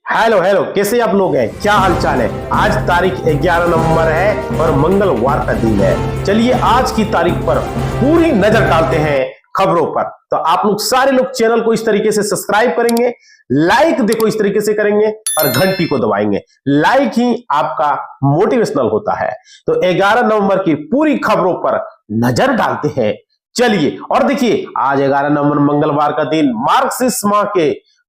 Hello hello, कैसे आप लोग हैं? क्या हालचाल है? आज तारीख 11 नवंबर है और मंगलवार का दिन है। चलिए आज की तारीख पर पूरी नजर डालते हैं खबरों पर। तो आप लोग सारे लोग चैनल को इस तरीके से सब्सक्राइब करेंगे, लाइक देखो इस तरीके से करेंगे और घंटी को दबाएंगे। लाइक ही आपका मोटिवेशनल होता है। तो 11 नवंबर की पूरी खबरों पर नजर डालते हैं। चलिए और देखिए, आज 11 नवंबर मंगलवार का दिन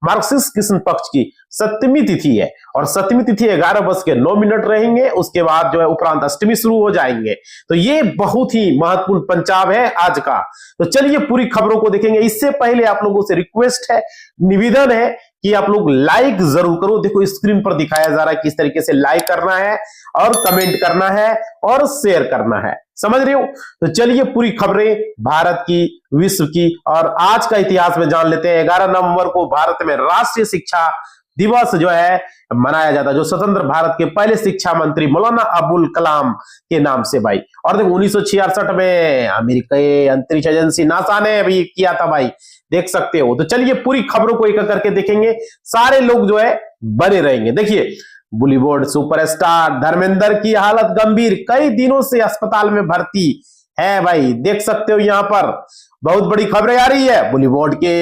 मार्क्सिस्ट कृष्ण पक्ष की सप्तमी तिथि है और सप्तमी तिथि 11:09 रहेंगे। उसके बाद जो है उपरांत अष्टमी शुरू हो जाएंगे। तो ये बहुत ही महत्वपूर्ण पंचांग है आज का। तो चलिए पूरी खबरों को देखेंगे। इससे पहले आप लोगों से रिक्वेस्ट है, निवेदन है कि आप लोग लाइक जरूर करो। देखो स्क्रीन पर दिखाया जा रहा है किस तरीके से लाइक करना है और कमेंट करना है और शेयर करना है, समझ रहे हो? तो चलिए पूरी खबरें भारत की, विश्व की और आज का इतिहास में जान लेते हैं। 11 नवंबर को भारत में राष्ट्रीय शिक्षा दिवस जो है मनाया जाता है, जो स्वतंत्र भारत के पहले शिक्षा मंत्री मौलाना अबुल कलाम के नाम से भाई। और देखो 1966 में अमेरिकी अंतरिक्ष एजेंसी नासा ने भी किया था भाई, देख सकते हो। तो चलिए पूरी खबरों को एक करके देखेंगे, सारे लोग जो है बने रहेंगे। देखिए, बॉलीवुड सुपरस्टार धर्मेंद्र की हालत गंभीर, कई दिनों से अस्पताल में भर्ती है भाई, देख सकते हो। यहां पर बहुत बड़ी खबरें आ रही है। बॉलीवुड के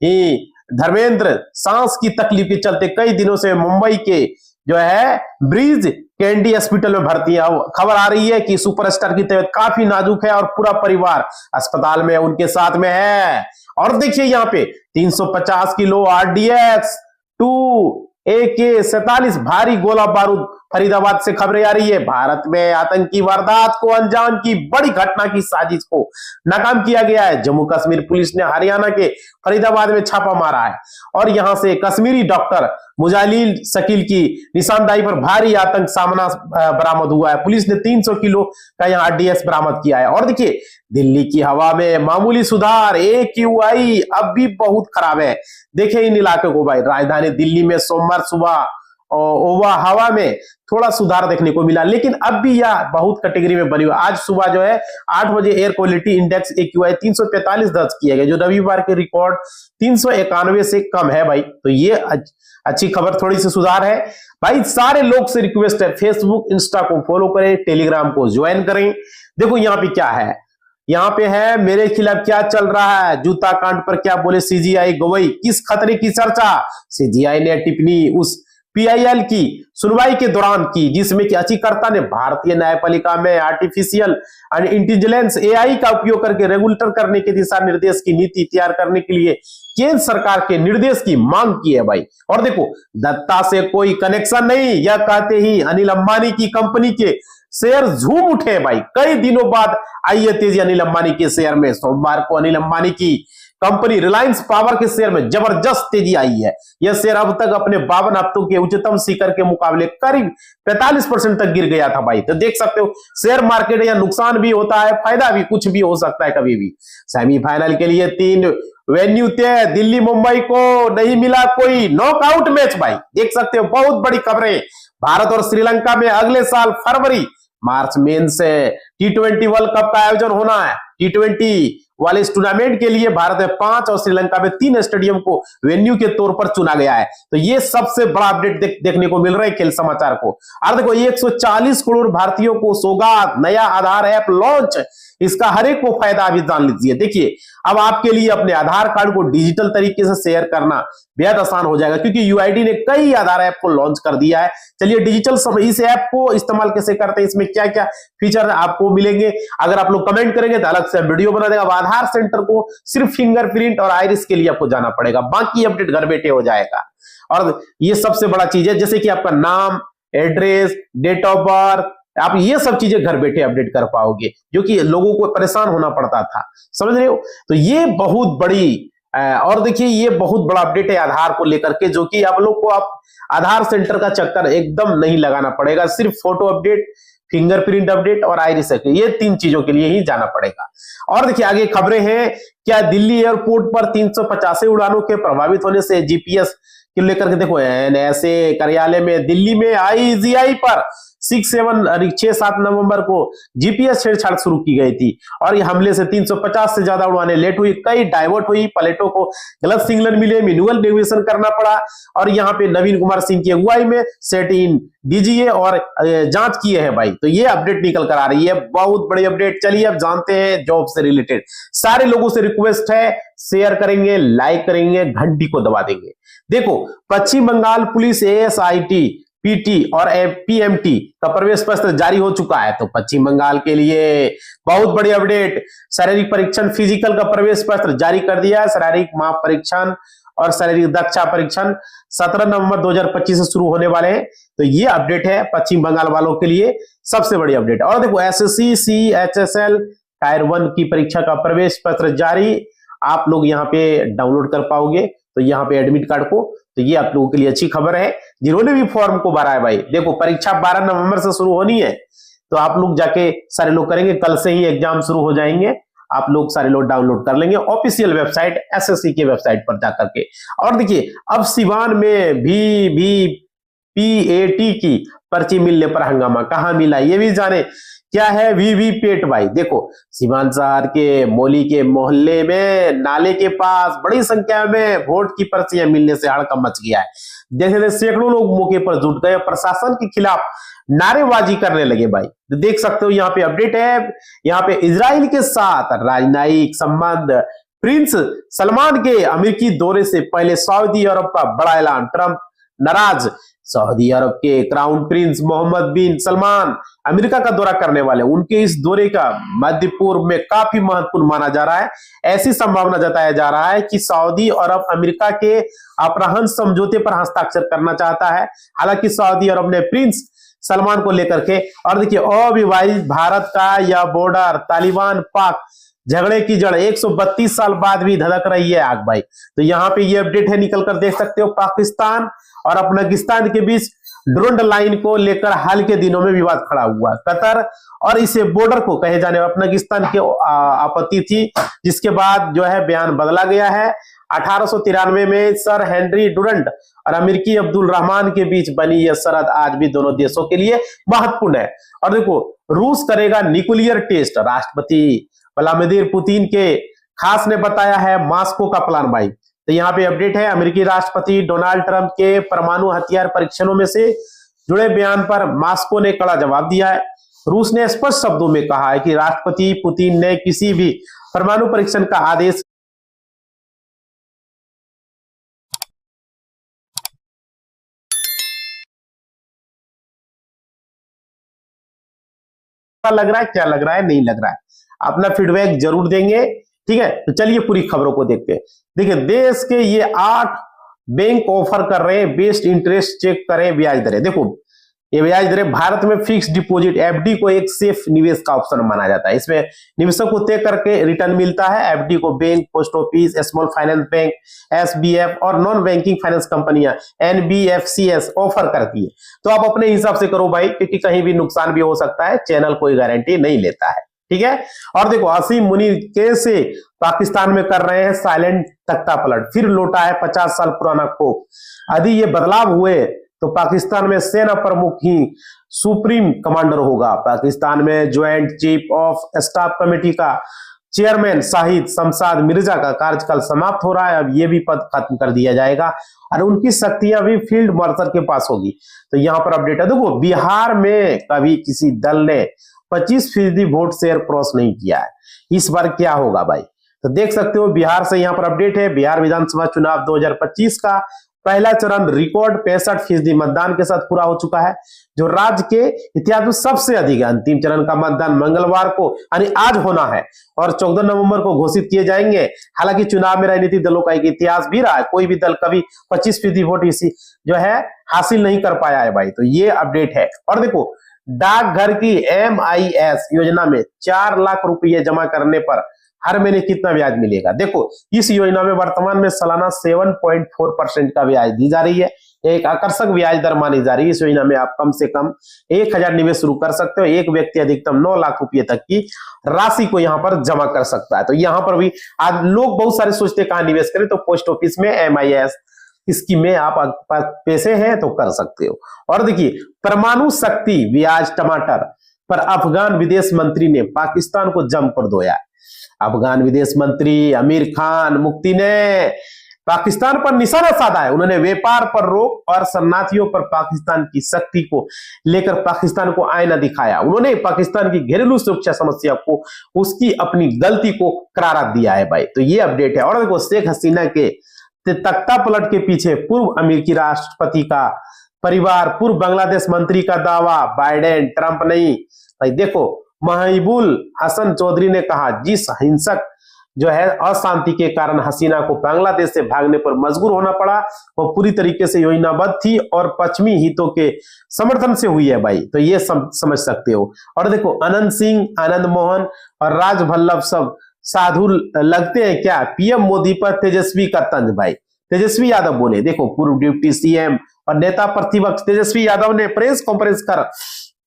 ही धर्मेंद्र सांस की तकलीफ के चलते कई दिनों से मुंबई के जो है ब्रिज कैंडी हॉस्पिटल में भर्ती है। खबर आ रही है कि सुपरस्टार की तबीयत काफी नाजुक है और पूरा परिवार अस्पताल में उनके साथ में है। और देखिए यहाँ पे 350 किलो RDX 2 AK-47 भारी गोला बारूद, फरीदाबाद से खबरें आ रही है। भारत में आतंकी वारदात को अंजाम की बड़ी घटना की साजिश को नाकाम किया गया है। जम्मू कश्मीर पुलिस ने हरियाणा के फरीदाबाद में छापा मारा है और यहां से कश्मीरी डॉक्टर मुजालिल शकील की निशानदाही पर भारी आतंक सामना बरामद हुआ है। पुलिस ने 300 किलो का यहाँ RDX बरामद किया है। और देखिए दिल्ली की हवा में मामूली सुधार, AQI अब भी बहुत खराब है। देखे इन इलाके को भाई, राजधानी दिल्ली में सोमवार सुबह ओवा हवा में थोड़ा सुधार देखने को मिला, लेकिन अब भी यह बहुत कैटेगरी में बनी हुई। आज सुबह जो है 8 बजे एयर क्वालिटी इंडेक्स AQI 345 दर्ज किया गया, जो रविवार के रिकॉर्ड 391 से कम है भाई। तो ये अच्छी खबर, थोड़ी सी सुधार है भाई। सारे लोग से रिक्वेस्ट है, फेसबुक इंस्टा को फॉलो करें, टेलीग्राम को ज्वाइन करें। देखो यहाँ पे क्या है, यहाँ पे है मेरे खिलाफ क्या चल रहा है, जूता कांड पर क्या बोले CGI गवई, किस खतरे की चर्चा। CGI ने टिप्पणी उस PIL की सुनवाई के दौरान की जिसमें कि याचिकाकर्ता ने भारतीय न्यायपालिका में आर्टिफिशियल इंटेलिजेंस AI का उपयोग करके रेगुलेटर करने के दिशा निर्देश की नीति तैयार करने के लिए केंद्र सरकार के निर्देश की मांग की है भाई। और देखो दत्ता से कोई कनेक्शन नहीं, यह कहते ही अनिल अंबानी की कंपनी के शेयर झूम उठे भाई। कई दिनों बाद आई है तेजी अनिल अंबानी के शेयर में। सोमवार को अनिल अंबानी की कंपनी रिलायंस पावर के शेयर में जबरदस्त तेजी आई है। यह शेयर अब तक अपने 52 हफ्तों के उच्चतम शिखर के मुकाबले करीब 45% तक गिर गया था भाई। तो देख सकते हो शेयर मार्केट या नुकसान भी होता है, फायदा भी, कुछ भी हो सकता है कभी भी। सेमीफाइनल के लिए 3 वेन्यू तय, दिल्ली मुंबई को नहीं मिला कोई नॉकआउट मैच भाई, देख सकते हो। बहुत बड़ी खबरें, भारत और श्रीलंका में अगले साल फरवरी मार्च में से T20 वर्ल्ड कप का आयोजन होना है। T20 वाले इस टूर्नामेंट के लिए भारत में 5 और श्रीलंका में 3 स्टेडियम को वेन्यू के तौर पर चुना गया है। तो ये सबसे बड़ा अपडेट देखने को मिल रहा है खेल समाचार को। और देखो 140 करोड़ भारतीयों को सौगात, नया आधार ऐप लॉन्च, इसका हर एक को फायदा अभी जान लीजिए। देखिए अब आपके लिए अपने आधार कार्ड को डिजिटल तरीके से शेयर करना बेहद आसान हो जाएगा, क्योंकि UID ने कई आधार ऐप को लॉन्च कर दिया है। चलिए डिजिटल इस ऐप को इस्तेमाल कैसे करते हैं, इसमें क्या क्या फीचर आपको मिलेंगे, अगर आप लोग कमेंट करेंगे तो अलग से वीडियो बना देगा। आधार सेंटर को सिर्फ फिंगरप्रिंट और आइरिस के लिए आपको जाना पड़ेगा, बाकी अपडेट घर बैठे हो जाएगा। और ये सबसे बड़ा चीज है, जैसे कि आपका नाम, एड्रेस, डेट ऑफ बर्थ, आप ये सब चीजें घर बैठे अपडेट कर पाओगे, जो कि लोगों को परेशान होना पड़ता था, समझ रहे हो? तो ये बहुत बड़ी और देखिए ये बहुत बड़ा अपडेट है आधार को लेकर के, जो कि आप लोग को आप आधार सेंटर का चक्कर एकदम नहीं लगाना पड़ेगा। सिर्फ फोटो अपडेट, फिंगरप्रिंट अपडेट और आइरिस, ये 3 चीजों के लिए ही जाना पड़ेगा। और देखिए आगे खबरें हैं, क्या दिल्ली एयरपोर्ट पर 385 उड़ानों के प्रभावित होने से GPS को लेकर के, देखो ऐसे कार्यालय में दिल्ली में IGI पर 6-7 नवंबर को जीपीएस छेड़छाड़ शुरू की गई थी और ये हमले से 350 से ज्यादा उड़ानें लेट हुई, कई डाइवर्ट हुई, पायलटों को गलत सिग्नल मिले, मैनुअल नेविगेशन करना पड़ा और यहाँ पे नवीन कुमार सिंह की अगुवाई में सेट इन डीजीए और जांच किए हैं भाई। तो ये अपडेट निकल कर आ रही है, बहुत बड़ी अपडेट। चलिए अब जानते हैं जॉब से रिलेटेड। सारे लोगों से रिक्वेस्ट है, शेयर करेंगे, लाइक करेंगे, घंटी को दबा देंगे। देखो, पश्चिम बंगाल पुलिस एएसआईटी, पीटी और पीएमटी का प्रवेश पत्र जारी हो चुका है। तो पश्चिम बंगाल के लिए बहुत बड़ी अपडेट, शारीरिक परीक्षण फिजिकल का प्रवेश पत्र जारी कर दिया है। शारीरिक माप परीक्षण और शारीरिक दक्षता परीक्षण 17 नवंबर 2025 से शुरू होने वाले हैं। तो ये अपडेट है पश्चिम बंगाल वालों के लिए सबसे बड़ी अपडेट। और देखो, एसएससी सीएचएसएल टायर 1 की परीक्षा का प्रवेश पत्र जारी, आप लोग यहाँ पे डाउनलोड कर पाओगे तो यहाँ पे एडमिट कार्ड को। तो ये आप लोगों के लिए अच्छी खबर है जिन्होंने भी फॉर्म को भरा है भाई। देखो, परीक्षा 12 नवंबर से शुरू होनी है, तो आप लोग जाके सारे लोग करेंगे, कल से ही एग्जाम शुरू हो जाएंगे, आप लोग सारे लोग डाउनलोड कर लेंगे ऑफिशियल वेबसाइट एसएससी के वेबसाइट पर जाकर के। और देखिए, अब सिवान में भी पीएटी की पर्ची मिलने पर हंगामा, कहां मिला ये भी जाने, क्या है वीवीपैट भाई। देखो, सीवान शहर के मोली के मोहल्ले में नाले के पास बड़ी संख्या में वोट की पर्चियां मिलने से हड़कंप मच गया है। जैसे सैकड़ों लोग मौके पर जुट गए, प्रशासन के खिलाफ नारेबाजी करने लगे भाई। तो देख सकते हो यहाँ पे अपडेट है, यहाँ पे इजराइल के साथ राजनयिक संबंध, प्रिंस सलमान के अमेरिकी दौरे से पहले सऊदी अरब का बड़ा ऐलान, ट्रंप नाराज। सऊदी अरब के क्राउन प्रिंस मोहम्मद बिन सलमान अमेरिका का दौरा करने वाले, उनके इस दौरे का मध्य पूर्व में काफी महत्वपूर्ण माना जा रहा है। ऐसी संभावना जताया जा रहा है कि सऊदी अरब अमेरिका के अपहरण समझौते पर हस्ताक्षर करना चाहता है। हालांकि सऊदी अरब ने प्रिंस सलमान को लेकर के, और देखिए, अविवाहित भारत का यह बॉर्डर तालिबान पाक झगड़े की जड़ 132 साल बाद भी धधक रही है आग भाई। तो यहाँ पे ये अपडेट है, निकल कर देख सकते हो। पाकिस्तान और अफगानिस्तान के बीच ड्रोन लाइन को लेकर हाल के दिनों में विवाद खड़ा हुआ। कतर और इसे बॉर्डर को कहे जाने वाले अफगानिस्तान की आपत्ति थी, जिसके बाद जो है बयान बदला गया है। 1893 में सर हेनरी डुरंट और अमेरिकी अब्दुल रहमान के बीच बनी यह सरहद आज भी दोनों देशों के लिए महत्वपूर्ण है। और देखो, रूस करेगा न्यूक्लियर टेस्ट, राष्ट्रपति व्लादिमीर पुतिन के खास ने बताया है मास्को का प्लान भाई। तो यहाँ पे अपडेट है, अमेरिकी राष्ट्रपति डोनाल्ड ट्रंप के परमाणु हथियार परीक्षणों में से जुड़े बयान पर मास्को ने कड़ा जवाब दिया है। रूस ने स्पष्ट शब्दों में कहा है कि राष्ट्रपति पुतिन ने किसी भी परमाणु परीक्षण का आदेश लग रहा है, क्या लग रहा है, नहीं लग रहा है, अपना फीडबैक जरूर देंगे। ठीक है, तो चलिए पूरी खबरों को देखते हैं। देखिए, देश के ये 8 बैंक ऑफर कर रहे हैं बेस्ट इंटरेस्ट चेक करें ब्याज दरें। देखो, ये ब्याज दरें भारत में फिक्स डिपॉजिट एफडी को एक सेफ निवेश का ऑप्शन माना जाता है। इसमें निवेशक को तय करके रिटर्न मिलता है। एफडी को bank, post office, small finance bank, SBF और नॉन बैंकिंग फाइनेंस कंपनियां एनबीएफसीएस ऑफर करती है। तो आप अपने हिसाब से करो भाई, क्योंकि कहीं भी नुकसान भी हो सकता है, चैनल कोई गारंटी नहीं लेता है। ठीक है, और देखो, असीम मुनीर कैसे पाकिस्तान में कर रहे हैं साइलेंट तख्ता पलट, फिर लौटा है 50 साल पुराना खौफ। यदि ये बदलाव हुए तो पाकिस्तान में सेना प्रमुख ही सुप्रीम कमांडर होगा। पाकिस्तान में joint chief of staff committee का चेयरमैन शाहिद शमशाद मिर्जा का कार्यकाल समाप्त हो रहा है। अब ये भी पद खत्म कर दिया जाएगा और उनकी शक्तियां भी फील्ड मार्शल के पास होगी। तो यहाँ पर अपडेट है। देखो, बिहार में कभी किसी दल ने 25% वोट शेयर क्रॉस नहीं किया है, इस बार क्या होगा भाई। तो देख सकते हो, बिहार से यहाँ पर अपडेट है। बिहार विधानसभा चुनाव 2025 का पहला चरण रिकॉर्ड 65% मतदान के साथ पूरा हो चुका है, जो राज्य के इतिहास में सबसे अधिक है। अंतिम चरण का मतदान मंगलवार को यानी आज होना है और 14 नवंबर को घोषित किए जाएंगे। हालांकि चुनाव में राजनीतिक दलों का एक इतिहास भी रहा है, कोई भी दल कभी 25% वोट इसी जो है हासिल नहीं कर पाया है भाई। तो ये अपडेट है। और देखो, डाकघर की MIS योजना में 4 लाख रुपये जमा करने पर हर महीने कितना ब्याज मिलेगा। देखो, इस योजना में वर्तमान में सालाना 7.4% का ब्याज दी जा रही है। एक आकर्षक ब्याज दर मानी जा रही है। इस योजना में आप कम से कम 1000 निवेश शुरू कर सकते हो। एक व्यक्ति अधिकतम 9 लाख रुपए तक की राशि को यहाँ पर जमा कर सकता है। तो यहाँ पर भी आज लोग बहुत सारे सोचते कहां निवेश करें, तो पोस्ट ऑफिस में MIS स्कीमें आप पैसे हैं तो कर सकते हो। और देखिए, परमाणु शक्ति ब्याज टमाटर पर अफगान विदेश मंत्री ने पाकिस्तान को जमकर धोया। अफगान विदेश मंत्री आमिर खान मुफ्ती ने पाकिस्तान पर निशाना साधा है। उन्होंने व्यापार पर रोक और शरणार्थियों पर पाकिस्तान की शक्ति को लेकर पाकिस्तान को आईना दिखाया। उन्होंने पाकिस्तान की घरेलू सुरक्षा समस्या को उसकी अपनी गलती को करार दिया है भाई। तो ये अपडेट है। और देखो, शेख हसीना के तख्ता पलट के पीछे पूर्व अमेरिकी राष्ट्रपति का परिवार, पूर्व बांग्लादेश मंत्री का दावा, बाइडेन ट्रंप नहीं। भाई देखो, महबूब हसन चौधरी ने कहा, जिस हिंसक जो है अशांति के कारण हसीना को बांग्लादेश से भागने पर मजबूर होना पड़ा, वो पूरी तरीके से योजनाबद्ध थी और पश्चिमी हितों के समर्थन से हुई है भाई। तो ये समझ सकते हो। और देखो, अनंत सिंह, आनंद मोहन और राजवल्लभ सब साधु लगते हैं क्या? पीएम मोदी पर तेजस्वी का तंज भाई। तेजस्वी यादव बोले, देखो, पूर्व डिप्टी सीएम और नेता प्रतिपक्ष तेजस्वी यादव ने प्रेस कॉन्फ्रेंस कर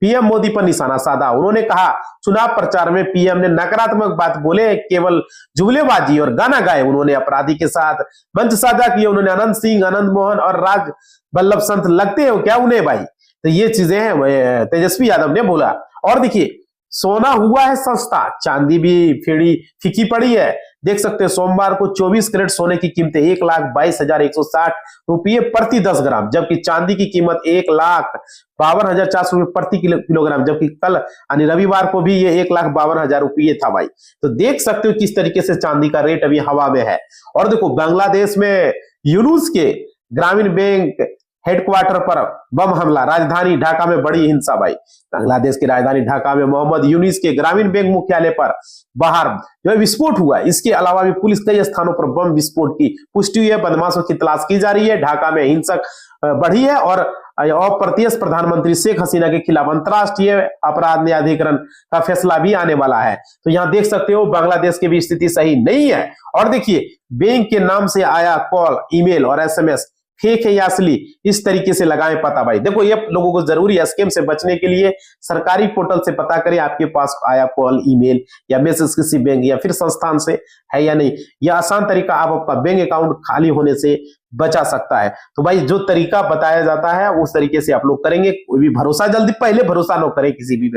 पीएम मोदी पर निशाना साधा। उन्होंने कहा, चुनाव प्रचार में पीएम ने नकारात्मक बात बोले, केवल जुमलेबाजी और गाना गाए। उन्होंने अपराधी के साथ मंच साझा किए। उन्होंने अनंत सिंह, आनंद मोहन और राजवल्लभ संत लगते हो क्या उन्हें भाई? तो ये चीजें हैं तेजस्वी यादव ने बोला। और देखिए, सोना हुआ है सस्ता, चांदी भी फीकी पड़ी है। देख सकते हैं, सोमवार को 24 कैरेट सोने की कीमतें 1,22,160 रुपये प्रति 10 ग्राम, जबकि चांदी की कीमत 1,52,400 रुपये प्रति किलोग्राम, जबकि कल यानी रविवार को भी ये 1,52,000 रुपये था भाई। तो देख सकते हो किस तरीके से चांदी का रेट अभी हवा में है। और देखो, बांग्लादेश में यूनुस के ग्रामीण बैंक हेडक्वार्टर पर बम हमला, राजधानी ढाका में बड़ी हिंसा भाई। बांग्लादेश की राजधानी ढाका में मोहम्मद यूनुस के ग्रामीण बैंक मुख्यालय पर बाहर जो है विस्फोट हुआ। इसके अलावा भी पुलिस कई स्थानों पर बम विस्फोट की पुष्टि हुई है। बदमाशों की तलाश की जा रही है। ढाका में हिंसक बढ़ी है और अप्रत्यक्ष प्रधानमंत्री शेख हसीना के खिलाफ अंतर्राष्ट्रीय अपराध न्यायाधिकरण का फैसला भी आने वाला है। तो यहां देख सकते हो, बांग्लादेश की भी स्थिति सही नहीं है। और देखिए, बैंक के नाम से आया कॉल, ईमेल और एसएमएस फेक है या असली, इस तरीके से लगाएं पता भाई। देखो, ये लोगों को जरूरी है स्कैम से बचने के लिए सरकारी पोर्टल से पता करें आपके पास आया कॉल, ईमेल या मैसेज किसी बैंक या फिर संस्थान से है या नहीं। यह आसान तरीका आपका बैंक अकाउंट खाली होने से बचा सकता है। तो भाई, जो तरीका बताया जाता है उस तरीके से आप लोग करेंगे। कोई भी भरोसा जल्दी पहले भरोसा न करें किसी भी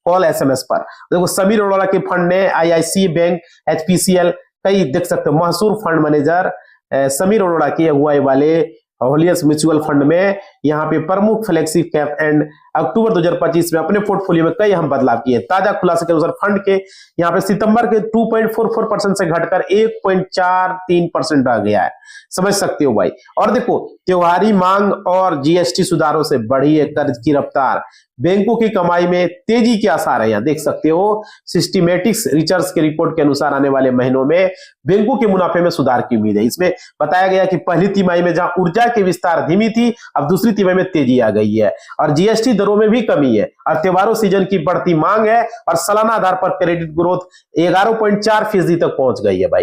कॉल एसएमएस पर। देखो, समीर अरोड़ा के फंड ने आईआईसी बैंक, एचपीसीएल, कई देख सकते हो मशहूर फंड मैनेजर समीर अरोड़ा की अगुवाई वाले होलियस म्यूचुअल फंड में यहाँ पे प्रमुख फ्लैगशिप कैप एंड अक्टूबर 2025 में अपने पोर्टफोलियो में कई अहम बदलाव किए। ताजा खुलासे के अनुसार फंड के यहाँ पे सितंबर के 2.44% से घटकर 1.43% रह गया है। समझ सकते हो भाई। और देखो, त्योहारी मांग और जीएसटी सुधारों से बढ़ी है कर्ज की रफ्तार, बैंकों की कमाई में तेजी के आसार है। यहाँ देख सकते हो, सिस्टमैटिक्स रिसर्च के रिपोर्ट के अनुसार आने वाले महीनों में बैंकों के मुनाफे में सुधार की उम्मीद है। इसमें बताया गया कि पहली तिमाही में जहां ऊर्जा के विस्तार धीमी थी, अब दूसरी तिमाही में तेजी आ गई है और जीएसटी दरों में भी कमी है और त्योहारों सीजन की बढ़ती मांग है और सालाना आधार पर क्रेडिट ग्रोथ 11.4% तक पहुंच गई है भाई।